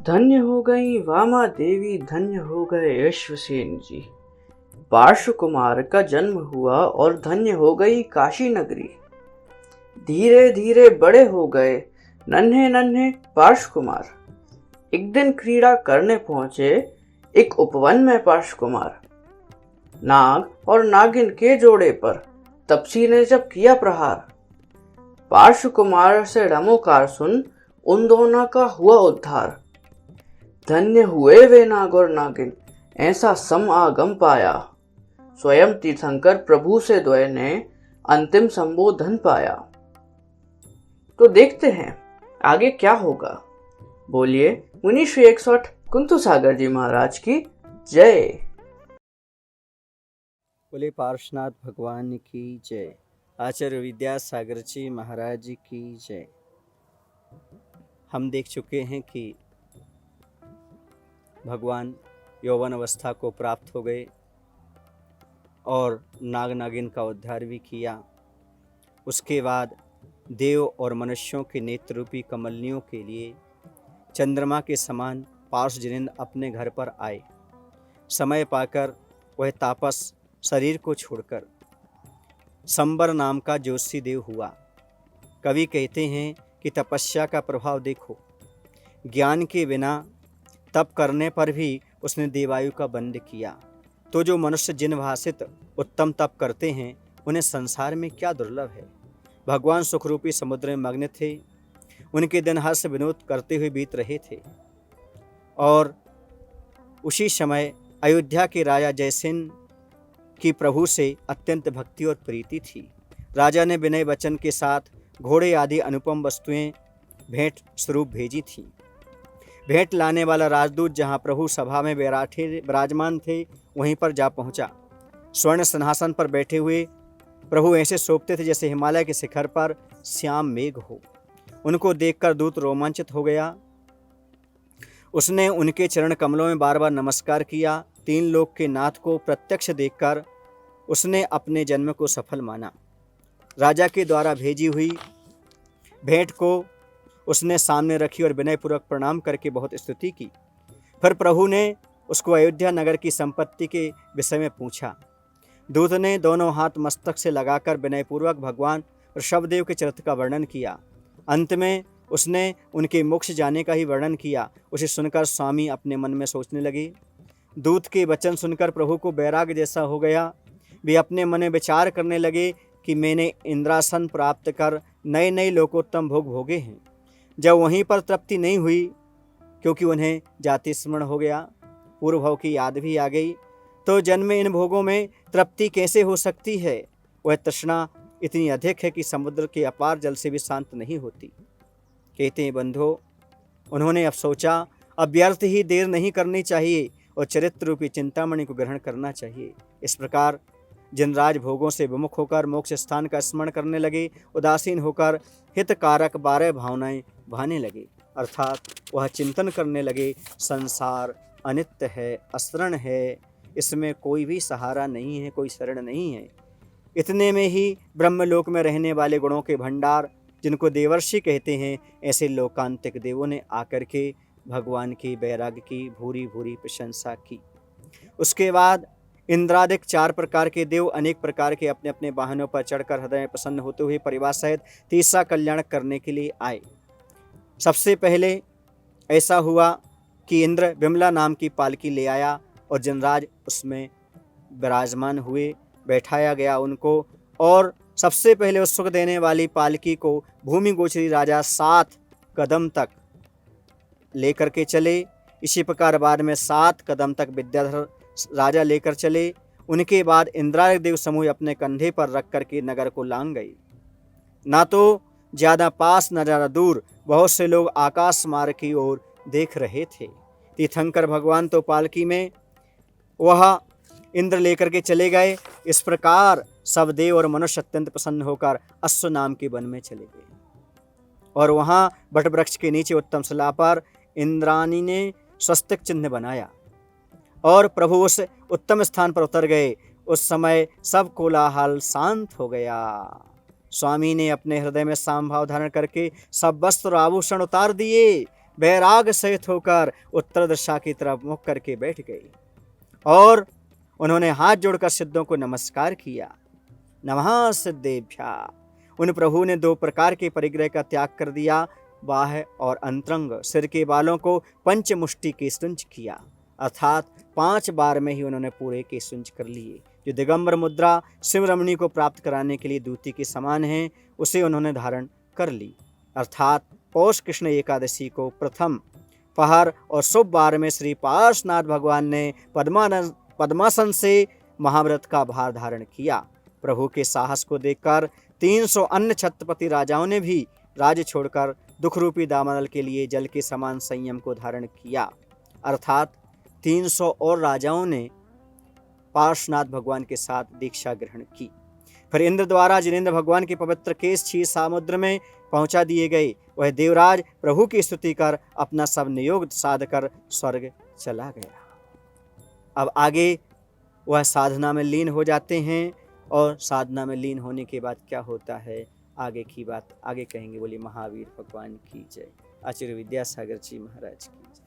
धन्य हो गई वामा देवी, धन्य हो गए अश्वसेन जी। पार्श्व कुमार का जन्म हुआ और धन्य हो गई काशी नगरी। धीरे धीरे बड़े हो गए नन्हे नन्हे पार्श्व कुमार। एक दिन क्रीड़ा करने पहुंचे एक उपवन में पार्श्व कुमार। नाग और नागिन के जोड़े पर तपसी ने जब किया प्रहार, पार्श्व कुमार से रमोकार सुन उन दोनों का हुआ उद्धार। धन्य हुए वे नाग और नागिन, ऐसा समागम पाया। स्वयं तीर्थंकर प्रभु से द्वय ने अंतिम संबोधन पाया। तो देखते हैं आगे क्या होगा। बोलिए मुनि श्री 108 कुंतु सागर जी महाराज की जय। बोले पार्श्वनाथ भगवान की जय। आचार्य विद्यासागर जी महाराज जी की जय। हम देख चुके हैं कि भगवान यौवन अवस्था को प्राप्त हो गए और नाग नागिन का उद्धार भी किया। उसके बाद देव और मनुष्यों के नेत्र रूपी कमलियों के लिए चंद्रमा के समान पार्श्व जिनेंद्र अपने घर पर आए। समय पाकर वह तापस शरीर को छोड़कर संबर नाम का ज्योतिषी देव हुआ। कवि कहते हैं कि तपस्या का प्रभाव देखो, ज्ञान के बिना तप करने पर भी उसने देवायु का बंद किया। तो जो मनुष्य जिन भाषित उत्तम तप करते हैं उन्हें संसार में क्या दुर्लभ है। भगवान सुखरूपी समुद्र में मग्न थे, उनके दिन हर्ष विनोद करते हुए बीत रहे थे। और उसी समय अयोध्या के राजा जयसेन की प्रभु से अत्यंत भक्ति और प्रीति थी। राजा ने विनय वचन के साथ घोड़े आदि अनुपम वस्तुएं भेंट स्वरूप भेजी थीं। भेंट लाने वाला राजदूत जहां प्रभु सभा में विराजमान थे वहीं पर जा पहुंचा। स्वर्ण सिंहासन पर बैठे हुए प्रभु ऐसे शोभते थे जैसे हिमालय के शिखर पर श्याम मेघ हो। उनको देखकर दूत रोमांचित हो गया। उसने उनके चरण कमलों में बार बार नमस्कार किया। तीन लोक के नाथ को प्रत्यक्ष देखकर उसने अपने जन्म को सफल माना। राजा के द्वारा भेजी हुई भेंट को उसने सामने रखी और विनयपूर्वक प्रणाम करके बहुत स्तुति की। फिर प्रभु ने उसको अयोध्या नगर की संपत्ति के विषय में पूछा। दूत ने दोनों हाथ मस्तक से लगाकर विनयपूर्वक भगवान ऋषभदेव के चरित्र का वर्णन किया। अंत में उसने उनके मोक्ष जाने का ही वर्णन किया। उसे सुनकर स्वामी अपने मन में सोचने लगे। दूत के वचन सुनकर प्रभु को वैराग्य जैसा हो गया। वे अपने मन में विचार करने लगे कि मैंने इंद्रासन प्राप्त कर नए नए लोकोत्तम भोग भोगे हैं। जब वहीं पर तृप्ति नहीं हुई, क्योंकि उन्हें जाति स्मरण हो गया, पूर्व भाव की याद भी आ गई, तो जन्म में इन भोगों में तृप्ति कैसे हो सकती है। वह तृष्णा इतनी अधिक है कि समुद्र के अपार जल से भी शांत नहीं होती। कहते हैं बंधो, उन्होंने अब सोचा अब व्यर्थ ही देर नहीं करनी चाहिए और चरित्र रूपी चिंतामणि को ग्रहण करना चाहिए। इस प्रकार जिन राज भोगों से विमुख होकर मोक्ष स्थान का स्मरण करने लगे, उदासीन होकर हितकारक 12 भावनाएं भाने लगे। अर्थात वह चिंतन करने लगे, संसार अनित्य है, अशरण है, इसमें कोई भी सहारा नहीं है, कोई शरण नहीं है। इतने में ही ब्रह्मलोक में रहने वाले गुणों के भंडार, जिनको देवर्षि कहते हैं, ऐसे लोकांतिक देवों ने आकर के भगवान की वैराग्य की भूरी भूरी प्रशंसा की। उसके बाद इंद्रादिक 4 प्रकार के देव अनेक प्रकार के अपने अपने वाहनों पर चढ़कर हृदय में प्रसन्न होते हुए परिवार सहित तीसरा कल्याण करने के लिए आए। सबसे पहले ऐसा हुआ कि इंद्र विमला नाम की पालकी ले आया और जनराज उसमें विराजमान हुए, बैठाया गया उनको। और सबसे पहले उस सुख देने वाली पालकी को भूमि गोचरी राजा 7 कदम तक लेकर के चले। इसी प्रकार बाद में 7 कदम तक विद्याधर राजा लेकर चले। उनके बाद इंद्रादिक देव समूह अपने कंधे पर रख करके नगर को लांग गए। ना तो ज़्यादा पास न ज़्यादा दूर, बहुत से लोग आकाश मार्ग की ओर देख रहे थे। तीर्थंकर भगवान तो पालकी में, वह इंद्र लेकर के चले गए। इस प्रकार सब देव और मनुष्य अत्यंत प्रसन्न होकर अश्व नाम के वन में चले गए। और वहाँ वटवृक्ष के नीचे उत्तम शिला पर इंद्राणी ने स्वस्तिक चिन्ह बनाया और प्रभु उस उत्तम स्थान पर उतर गए। उस समय सब कोलाहल शांत हो गया। स्वामी ने अपने हृदय में साम भाव धारण करके सब वस्त्र और आभूषण उतार दिए। वैराग सहित होकर उत्तर दिशा की तरफ मुख करके बैठ गए और उन्होंने हाथ जोड़कर सिद्धों को नमस्कार किया। नमः सिद्धेभ्या। उन प्रभु ने 2 प्रकार के परिग्रह का त्याग कर दिया, बाह्य और अंतरंग। सिर के बालों को पंचमुष्टि केशुंज किया, अर्थात 5 बार में ही उन्होंने पूरे केशुंज कर लिए। जो दिगंबर मुद्रा शिवरमणी को प्राप्त कराने के लिए दूती के समान है, उसे उन्होंने धारण कर ली, अर्थात पौष कृष्ण एकादशी को प्रथम पहर और शुभ बार में श्री पार्श्वनाथ भगवान ने पद्मासन से महाव्रत का भार धारण किया। प्रभु के साहस को देखकर 300 अन्य छत्रपति राजाओं ने भी राज्य छोड़कर दुख रूपी दामनल के लिए जल के समान संयम को धारण किया, अर्थात 300 और राजाओं ने पार्श्वनाथ भगवान के साथ दीक्षा ग्रहण की। फिर इंद्र द्वारा जिनेंद्र भगवान के पवित्र केश क्षीर समुद्र में पहुंचा दिए गए, वह देवराज प्रभु की स्तुति कर अपना सब नियोग साध कर स्वर्ग चला गया। अब आगे वह साधना में लीन हो जाते हैं और साधना में लीन होने के बाद क्या होता है, आगे की बात आगे कहेंगे। बोली महावीर भगवान की जय। आचार्य विद्यासागर जी महाराज की जय।